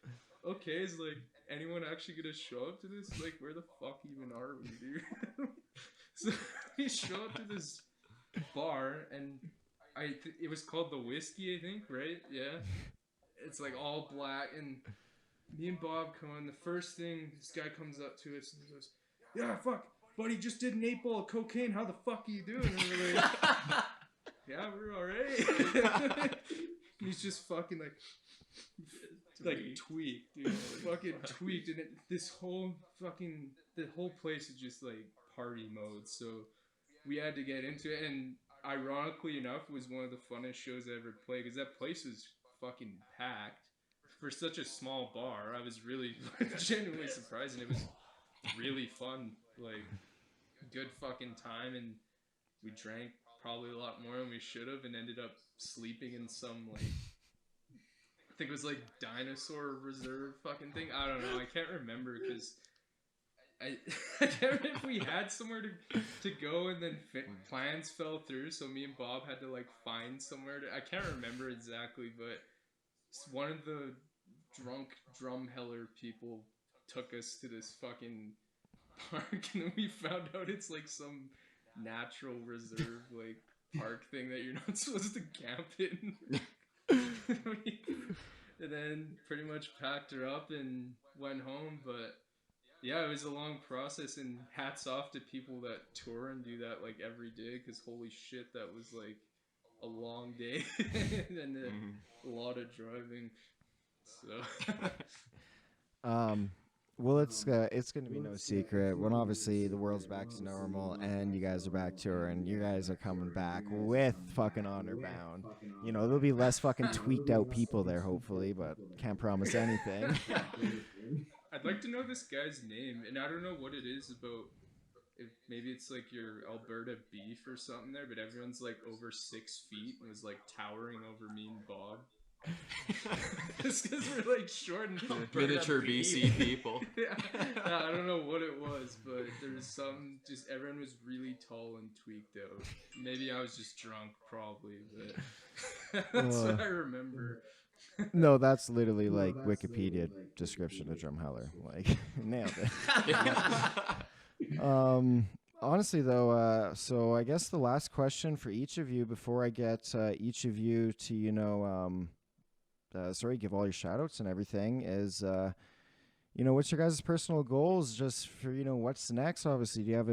okay, is like anyone actually gonna show up to this? Like, where the fuck even are we, dude? So we show up to this bar, and it was called the Whiskey, I think, right? Yeah. It's like all black, and me and Bob come on. The first thing, this guy comes up to us and he goes, yeah, fuck, buddy just did an 8-ball of cocaine. How the fuck are you doing? And we're like, yeah, we're alright. He's just fucking like tweaked, dude. Fucking tweaked. And the whole place is just like party mode. So we had to get into it, and ironically enough, it was one of the funnest shows I ever played, because that place was fucking packed for such a small bar. I was really genuinely surprised, and it was really fun, like good fucking time. And we drank probably a lot more than we should have, and ended up sleeping in some like, I think it was like dinosaur reserve fucking thing. I don't know, I can't remember, because I can't remember if we had somewhere to go, and then plans fell through, so me and Bob had to like find somewhere I can't remember exactly, but one of the drunk Drumheller people took us to this fucking park, and then we found out it's like some natural reserve like park thing that you're not supposed to camp in. And then pretty much packed her up and went home. But yeah, it was a long process, and hats off to people that tour and do that like every day, because holy shit, that was like a long day and a lot of driving. So well, it's gonna be no secret when obviously the world's back to normal and you guys are back touring, you guys are coming back with fucking Honor Bound. You know, there'll be less fucking tweaked out people there, hopefully, but can't promise anything. I'd like to know this guy's name, and I don't know what it is about. If maybe it's like your Alberta beef or something there, but everyone's like over 6 feet and was like towering over me and Bob. Just because we're like short and miniature BC people. Yeah. I don't know what it was, but there was some, just everyone was really tall and tweaked out. Maybe I was just drunk, probably, but that's what I remember. No, that's literally like Wikipedia description of drumheller. Like nailed it. Honestly though, so I guess the last question for each of you before I get each of you to give all your shout outs and everything is what's your guys' personal goals just for, what's next? Obviously, do you have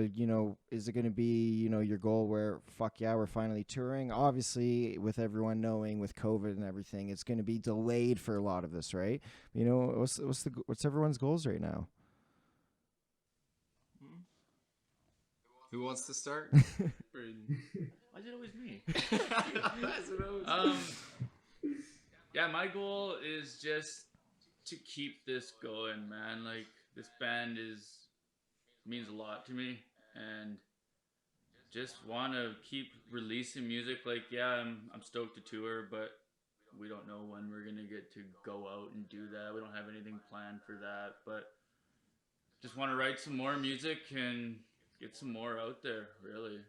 is it going to be, your goal where, fuck yeah, we're finally touring? Obviously, with everyone knowing with COVID and everything, it's going to be delayed for a lot of this, right? What's everyone's goals right now? Who wants to start? Why is it always me? Yeah, my goal is just to keep this going, man. Like, this band means a lot to me, and just want to keep releasing music. Like, yeah, I'm stoked to tour, but we don't know when we're gonna get to go out and do that. We don't have anything planned for that, but just want to write some more music and get some more out there. Really,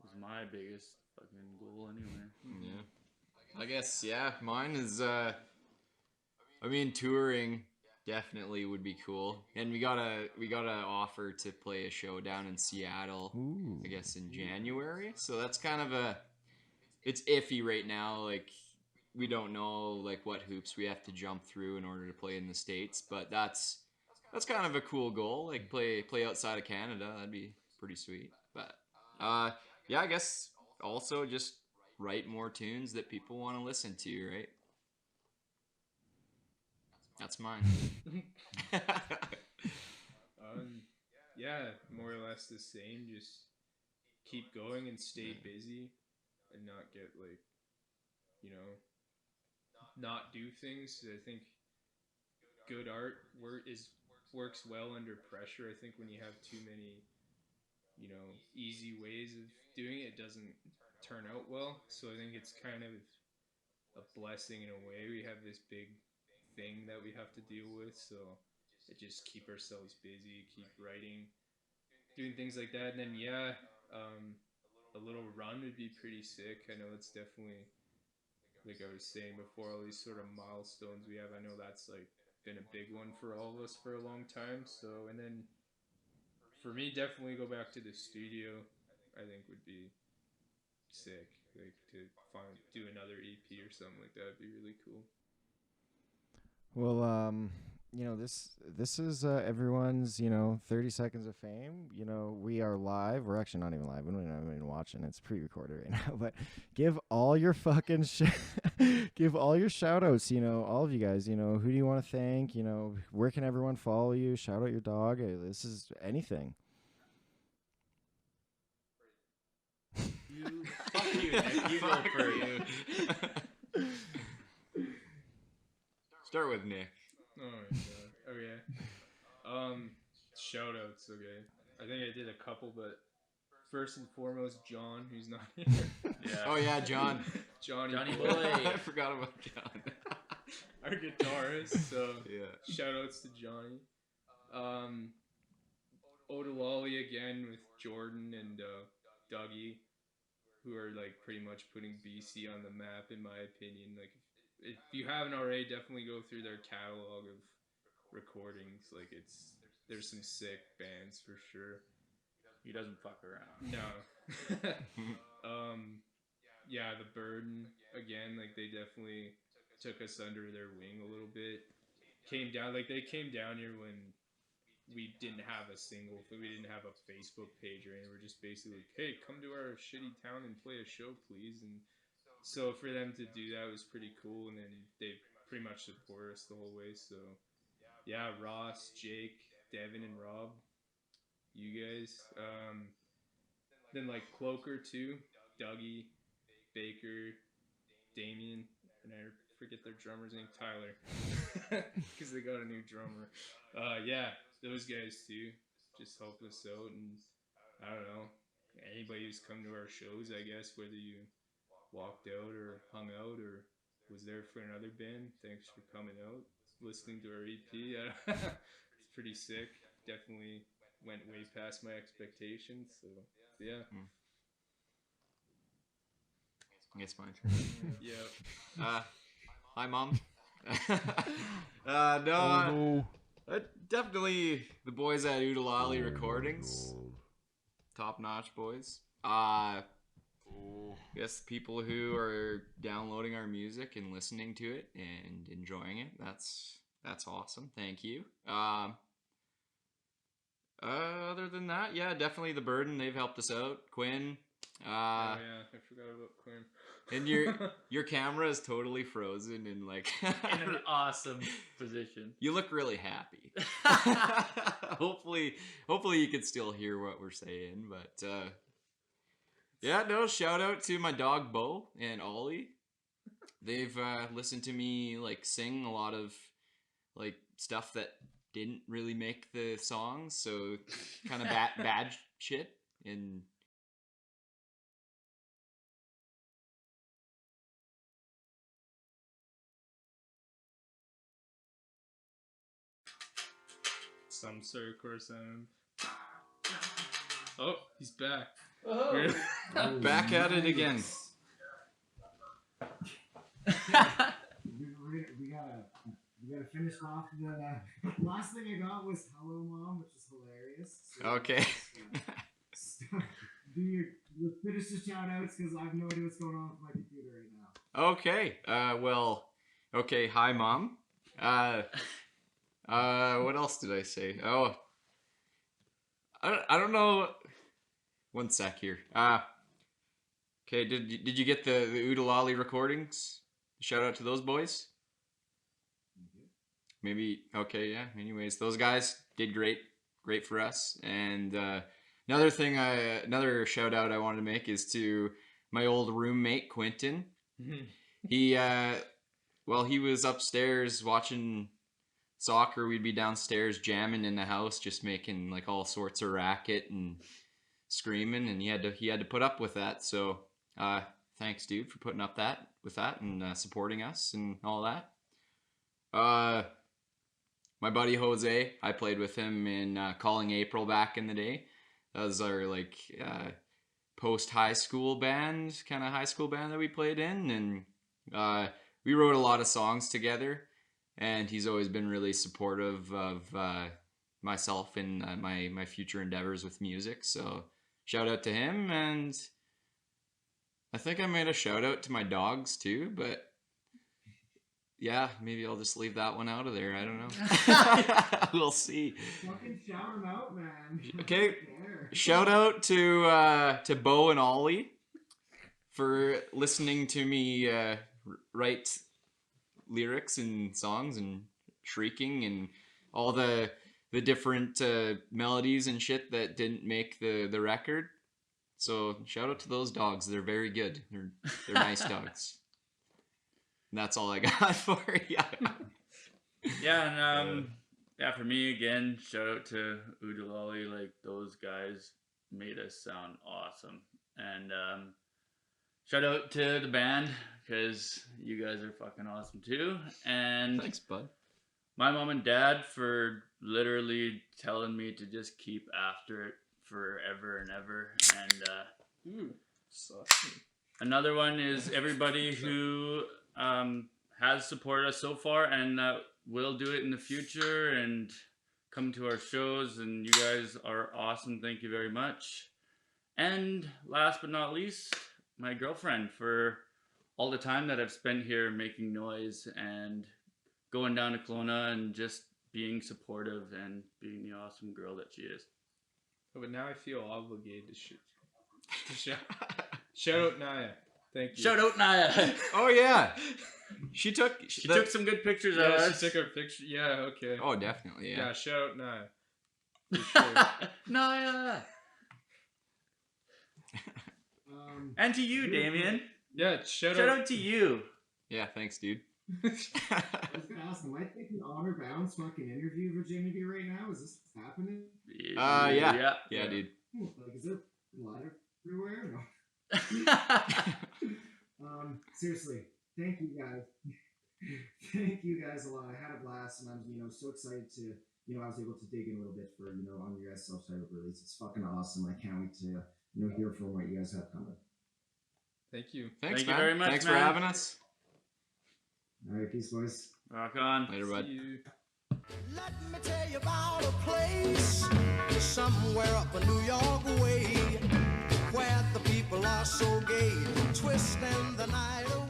was my biggest fucking goal anyway. Yeah, I guess mine is touring definitely would be cool, and we got a offer to play a show down in Seattle. Ooh. I guess in January, so that's kind of it's iffy right now. Like, we don't know like what hoops we have to jump through in order to play in the States, but that's kind of a cool goal. Like, play outside of Canada, that'd be pretty sweet. But I guess also just write more tunes that people want to listen to, right? That's mine. Yeah, more or less the same. Just keep going and stay busy, and not get like, not do things. I think good art works well under pressure. I think when you have too many, easy ways of doing it, it doesn't turn out well. So I think it's kind of a blessing in a way. We have this big thing that we have to deal with, so it just keep ourselves busy, keep writing, doing things like that. And then a little run would be pretty sick. I know it's definitely, like I was saying before, all these sort of milestones we have. I know that's like been a big one for all of us for a long time. So, and then for me, definitely go back to the studio. I think would be sick. Like, to do another EP or something like that would be really cool. Well, this is everyone's 30 seconds of fame. We are live. We're actually not even live. We're not even watching. It's pre-recorded right now. But give all your fucking give all your shout outs. All of you guys. Who do you want to thank? Where can everyone follow you? Shout out your dog. This is anything. Fuck you, Nick. You go first. Start with Nick. Oh my god. Okay. Shout outs, okay. I think I did a couple, but first and foremost, John, who's not here. Yeah. Oh yeah, John. Johnny boy. boy. I forgot about John. Our guitarist, so Yeah. shout outs to Johnny. Odalali again with Jordan and Dougie, who are like pretty much putting BC on the map, in my opinion. Like, if you haven't already, definitely go through their catalog of recordings. Like, there's some sick bands for sure. He doesn't fuck around. No. Yeah, the Burden again. Like, they definitely took us under their wing a little bit. They came down here when we didn't have a single. We didn't have a Facebook page or anything. We're just basically like, hey, come to our shitty town and play a show, please. And so for them to do that was pretty cool. And then they pretty much support us the whole way. So yeah, Ross, Jake, Devin, and Rob, you guys. Then like Cloaker too, Dougie, Baker, Damien, and I forget their drummer's name, Tyler, because they got a new drummer. Yeah, those guys too just help us out. And I don't know, anybody who's come to our shows, I guess, whether you walked out or hung out or was there for another band, thanks for coming out, listening to our EP. It's pretty sick. Definitely went way past my expectations. So yeah. I guess mine. Yeah. hi mom. Definitely the boys at Oodalali Recordings, top notch boys. Yes, people who are downloading our music and listening to it and enjoying it. That's awesome. Thank you. Other than that, yeah, definitely the Burden. They've helped us out. Quinn. Oh yeah, I forgot about Quinn. And your camera is totally frozen and like In an awesome position. You look really happy. Hopefully you can still hear what we're saying, but yeah, no, shout out to my dog Bo and Ollie. They've listened to me like sing a lot of like stuff that didn't really make the songs, so kind of bad shit. And Some circular sound. Oh, he's back. Oh. back at it again. We gotta finish off the last thing I got was "Hello Mom," which is hilarious. So Okay. Do your finish the shout outs because I have no idea what's going on with my computer right now. Okay. Okay. Hi, Mom. What else did I say? Oh, I don't know. One sec here. Okay. Did you get the Oodalali Recordings? Shout out to those boys. Maybe. Okay. Yeah. Anyways, those guys did great for us. And another shout out I wanted to make is to my old roommate Quentin. He he was upstairs watching soccer. We'd be downstairs jamming in the house, just making like all sorts of racket and screaming, and he had to put up with that. So thanks, dude, for putting up with that and supporting us and all that. My buddy Jose, I played with him in Calling April back in the day. That was our like post high school band, kind of high school band that we played in, and we wrote a lot of songs together. And he's always been really supportive of myself and my future endeavors with music. So shout out to him. And I think I made a shout out to my dogs too, but yeah, maybe I'll just leave that one out of there. I don't know. We'll see. Fucking shout them out, man. Okay. Shout out to Bo and Ollie for listening to me write lyrics and songs and shrieking and all the different melodies and shit that didn't make the record. So shout out to those dogs. They're very good. They're nice dogs. And that's all I got for you. Yeah, and for me again, shout out to Oodalali. Like those guys made us sound awesome. And shout out to the band because you guys are fucking awesome too. And Thanks, bud. My mom and dad for literally telling me to just keep after it forever and ever. And another one is everybody who has supported us so far and will do it in the future and come to our shows. And you guys are awesome. Thank you very much. And last but not least, my girlfriend for all the time that I've spent here making noise and going down to Kelowna and just being supportive and being the awesome girl that she is. Oh, but now I feel obligated to shout out Naya. Thank you. Shout out Naya. Oh yeah, she took some good pictures of us. She took our picture. Yeah, okay. Oh, definitely. Yeah. Yeah, shout out Naya. For sure. Naya. And to you, Damien. Yeah, shout out to you. Yeah, thanks, dude. I was gonna ask, am I taking honor bound fucking interview virginity right now? Is this happening? Yeah, dude. Like, is there blood everywhere? No. Seriously, thank you guys. Thank you guys a lot. I had a blast, and I'm so excited to I was able to dig in a little bit for on your guys' self-titled release. It's fucking awesome. I can't wait to hear from what you guys have coming. Thank you. Thanks, Thank man. you very much. Thanks man. for having us. All right, peace, boys. Rock on. Later, bud. See you. Let me tell you about a place somewhere up a New York way where the people are so gay, twisting the night away.